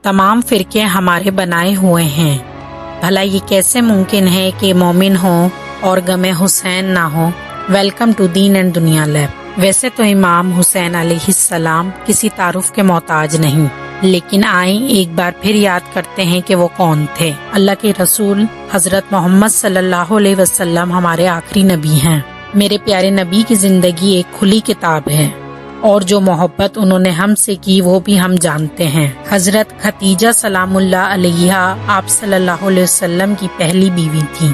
तमाम फिरके हमारे बनाए हुए हैं। भला ये कैसे मुमकिन है कि मोमिन हो और गमे हुसैन ना हो। वेलकम टू दीन एंड दुनिया लैब। वैसे तो इमाम हुसैन अलैहिस्सलाम किसी तारुफ के मोहताज नहीं, लेकिन आए एक बार फिर याद करते हैं कि वो कौन थे। अल्लाह के रसूल हजरत मोहम्मद सल्लल्लाहु अलैहि वसल्लम हमारे आखिरी नबी हैं। मेरे प्यारे नबी की जिंदगी एक खुली किताब है और जो मोहब्बत उन्होंने हमसे की वो भी हम जानते हैं। हजरत खतीजा सलामुल्लाह अलैहा आप सल्लल्लाहु अलैहि वसल्लम की पहली बीवी थी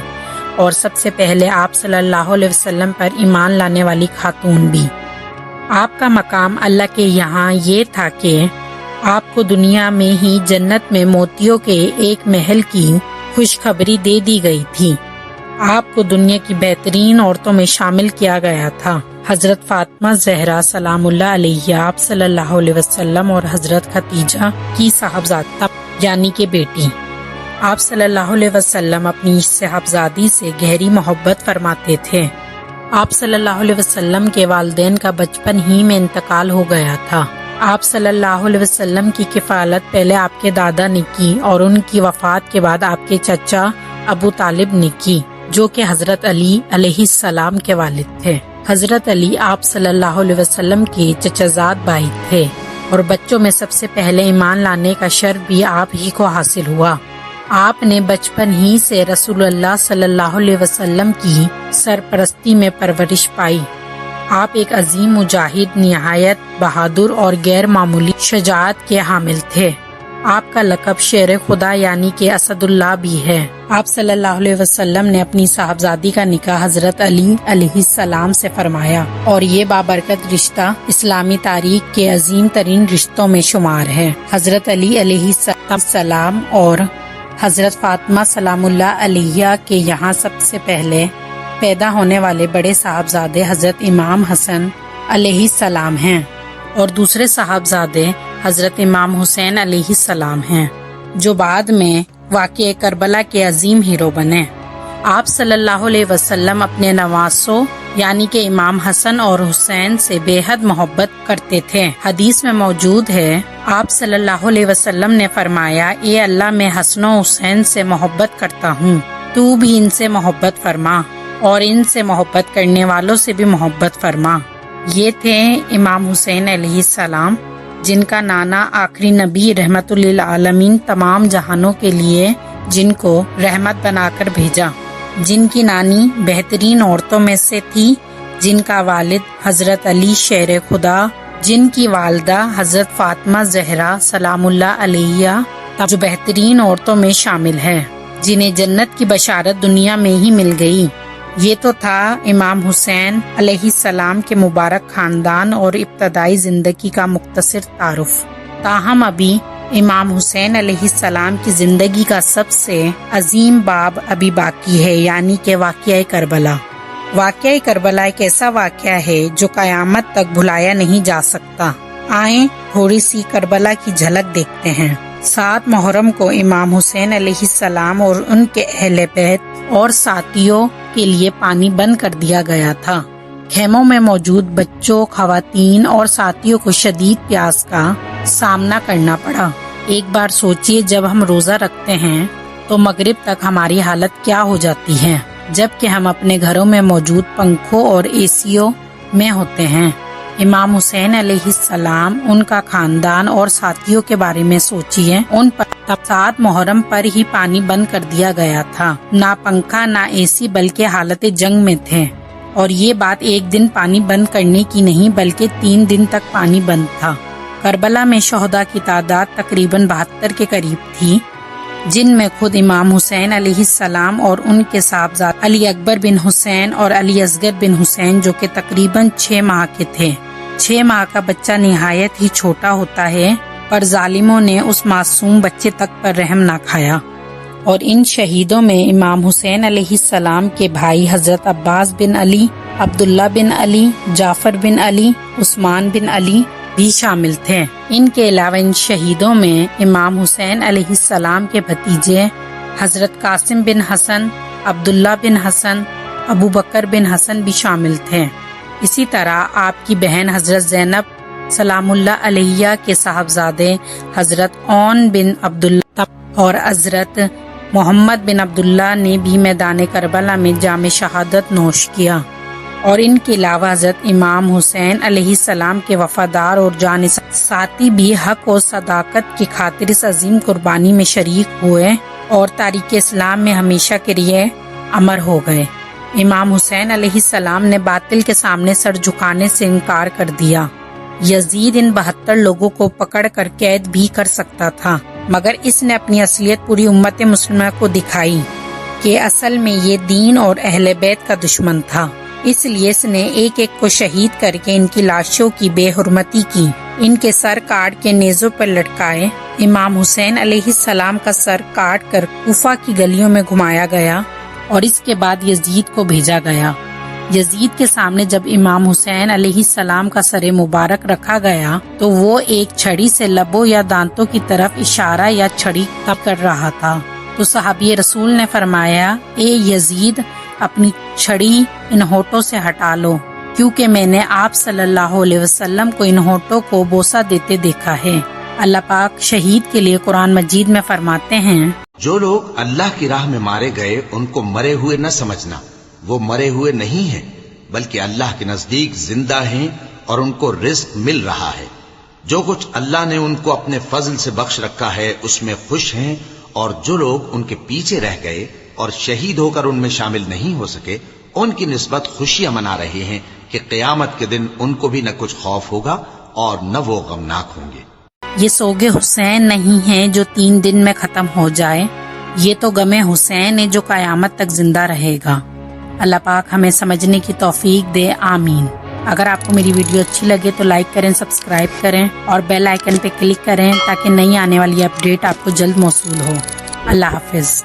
और सबसे पहले आप सल्लल्लाहु अलैहि वसल्लम पर ईमान लाने वाली खातून भी। आपका मकाम अल्लाह के यहाँ ये था कि आपको दुनिया में ही जन्नत में मोतियों के एक महल की खुशखबरी दे दी गई थी। आपको दुनिया की बेहतरीन औरतों में शामिल किया गया था। हजरत फातिमा ज़हरा सलामुल्लाह अलैहा आप सल्लल्लाहु अलैहि वसल्लम और हजरत खतीजा की साहबजादा यानी के बेटी। आप सल्लल्लाहु अलैहि वसल्लम अपनी साहबजादी से गहरी मोहब्बत फरमाते थे। आप सल्लल्लाहु अलैहि वसल्लम के वालिदैन का बचपन ही में इंतकाल हो गया था। आप सल्लल्लाहु अलैहि वसल्लम की किफ़ालत पहले आपके दादा ने की और उनकी वफात के बाद आपके चचा अबू तालिब ने की, जो कि हजरत अली अलैहिस्सलाम के वालिद थे। हजरत अली आप सल्लल्लाहु अलैहि वसल्लम के चचाजाद भाई थे और बच्चों में सबसे पहले ईमान लाने का शर्फ भी आप ही को हासिल हुआ। आपने बचपन ही से रसूलुल्लाह सल्लल्लाहु अलैहि वसल्लम की सरपरस्ती में परवरिश पाई। आप एक अजीम मुजाहिद, निहायत बहादुर और गैर मामूली शजाअत के हामिल थे। आपका लक़ब शेर खुदा यानी कि असदुल्लाह भी है। आप सल्लल्लाहु अलैहि वसल्लम ने अपनी साहबजादी का निकाह हजरत अली अलैहिस्सलाम से फरमाया और ये बाबरकत रिश्ता इस्लामी तारीख के अजीम तरीन रिश्तों में शुमार है। हजरत अली अलैहिस्सलाम और हजरत फातिमा सलामुल्लाह अलैहा के यहाँ सबसे पहले पैदा होने वाले बड़े साहबजादे हजरत इमाम हसन अलैहिस्सलाम हैं और दूसरे साहबजादे हजरत इमाम हुसैन अलैहिस्सलाम हैं, जो बाद में वाक़े करबला के अजीम हीरो बने। आप सल्लल्लाहु अलैहि वसल्लम अपने नवासों यानी कि इमाम हसन और हुसैन से बेहद मोहब्बत करते थे। हदीस में मौजूद है, आप सल्लल्लाहु अलैहि वसल्लम ने फरमाया, ए अल्लाह मैं हसन और हुसैन से मोहब्बत करता हूँ, तू भी इनसे मोहब्बत फरमा और इनसे मोहब्बत करने वालों से भी मोहब्बत फरमा। ये थे इमाम हुसैन अलैहिस्सलाम, जिनका नाना आखिरी नबी रहमतुल लिल आलमीन तमाम जहानों के लिए जिनको रहमत बनाकर भेजा, जिनकी नानी बेहतरीन औरतों में से थी, जिनका वालिद हजरत अली शेर खुदा, जिनकी वालदा हजरत फातिमा ज़हरा सलामुल्लाह अलैहा जो बेहतरीन औरतों में शामिल है, जिन्हें जन्नत की बशारत दुनिया में ही मिल गई। ये तो था इमाम हुसैन अलैहिस्सलाम के मुबारक खानदान और इब्तदाई जिंदगी का मुख्तसर तारुफ। ताहम अभी इमाम हुसैन अलैहिस्सलाम की जिंदगी का सबसे अजीम बाब अभी बाकी है, यानी कि वाक़या करबला। वाक़या करबला एक ऐसा वाक़या है जो क़यामत तक भुलाया नहीं जा सकता। आए थोड़ी सी करबला की झलक देखते हैं। 7 मुहर्रम को इमाम हुसैन अलैहिस्सलाम और उनके अहले बैत और साथियों के लिए पानी बंद कर दिया गया था। खेमों में मौजूद बच्चों, खवातीन और साथियों को शदीद प्यास का सामना करना पड़ा। एक बार सोचिए, जब हम रोजा रखते हैं तो मगरिब तक हमारी हालत क्या हो जाती है, जबकि हम अपने घरों में मौजूद पंखों और एसियों में होते हैं। इमाम हुसैन अलैहिस्सलाम, उनका खानदान और साथियों के बारे में सोचिए। उन पर तब 7 मुहर्रम पर ही पानी बंद कर दिया गया था। ना पंखा ना एसी, बल्कि हालत जंग में थे। और ये बात एक दिन पानी बंद करने की नहीं, बल्कि 3 दिन तक पानी बंद था। करबला में शोहदा की तादाद तकरीबन 72 के करीब थी, जिनमें खुद इमाम हुसैन अलैहिस्सलाम और उनके साहबजादे अली अकबर बिन हुसैन और अली असगर बिन हुसैन, जो कि तकरीबन 6 माह के थे। 6 माह का बच्चा निहायत ही छोटा होता है, पर जालिमों ने उस मासूम बच्चे तक पर रहम ना खाया। और इन शहीदों में इमाम हुसैन अलैहिस्सलाम के भाई हजरत अब्बास बिन अली, अब्दुल्ला बिन अली, जाफर बिन अली, उस्मान बिन अली भी शामिल थे। इनके अलावा इन शहीदों में इमाम हुसैन अलैहिस्सलाम के भतीजे हजरत कासिम बिन हसन, अब्दुल्ला बिन हसन, अबू बकर बिन हसन भी शामिल थे। इसी तरह आपकी बहन हजरत ज़ैनब سلام اللہ علیہ کے صاحبزادے حضرت اون بن عبداللہ اور حضرت محمد بن عبداللہ نے بھی میدان کربلا میں جام شہادت نوش کیا، اور ان کے علاوہ حضرت امام حسین علیہ السلام کے وفادار اور جان ساتھی بھی حق و صداقت کی خاطر اس عظیم قربانی میں شریک ہوئے اور تاریخ اسلام میں ہمیشہ کے لیے امر ہو گئے۔ امام حسین علیہ السلام نے باطل کے سامنے سر جھکانے سے انکار کر دیا۔ یزید ان 72 لوگوں کو پکڑ کر قید بھی کر سکتا تھا، مگر اس نے اپنی اصلیت پوری امت مسلمہ کو دکھائی کہ اصل میں یہ دین اور اہل بیت کا دشمن تھا۔ اس لیے اس نے ایک ایک کو شہید کر کے ان کی لاشوں کی بے حرمتی کی، ان کے سر کاٹ کے نیزوں پر لٹکائے۔ امام حسین علیہ السلام کا سر کاٹ کر کوفہ کی گلیوں میں گھمایا گیا اور اس کے بعد یزید کو بھیجا گیا۔ یزید کے سامنے جب امام حسین علیہ السلام کا سر مبارک رکھا گیا تو وہ ایک چھڑی سے لبوں یا دانتوں کی طرف اشارہ یا چھڑی تب کر رہا تھا، تو صحابی رسول نے فرمایا، اے یزید، اپنی چھڑی ان ہونٹوں سے ہٹا لو، کیونکہ میں نے آپ صلی اللہ علیہ وسلم کو ان ہونٹوں کو بوسہ دیتے دیکھا ہے۔ اللہ پاک شہید کے لیے قرآن مجید میں فرماتے ہیں، جو لوگ اللہ کی راہ میں مارے گئے ان کو مرے ہوئے نہ سمجھنا، وہ مرے ہوئے نہیں ہیں بلکہ اللہ کے نزدیک زندہ ہیں اور ان کو رزق مل رہا ہے۔ جو کچھ اللہ نے ان کو اپنے فضل سے بخش رکھا ہے اس میں خوش ہیں، اور جو لوگ ان کے پیچھے رہ گئے اور شہید ہو کر ان میں شامل نہیں ہو سکے ان کی نسبت خوشیاں منا رہے ہیں کہ قیامت کے دن ان کو بھی نہ کچھ خوف ہوگا اور نہ وہ غمناک ہوں گے۔ یہ سوگ حسین نہیں ہے جو 3 دن میں ختم ہو جائے، یہ تو غم حسین ہے جو قیامت تک زندہ رہے گا۔ اللہ پاک ہمیں سمجھنے کی توفیق دے، آمین۔ اگر آپ کو میری ویڈیو اچھی لگے تو لائک کریں، سبسکرائب کریں اور بیل آئیکن پہ کلک کریں تاکہ نئی آنے والی اپڈیٹ آپ کو جلد موصول ہو۔ اللہ حافظ۔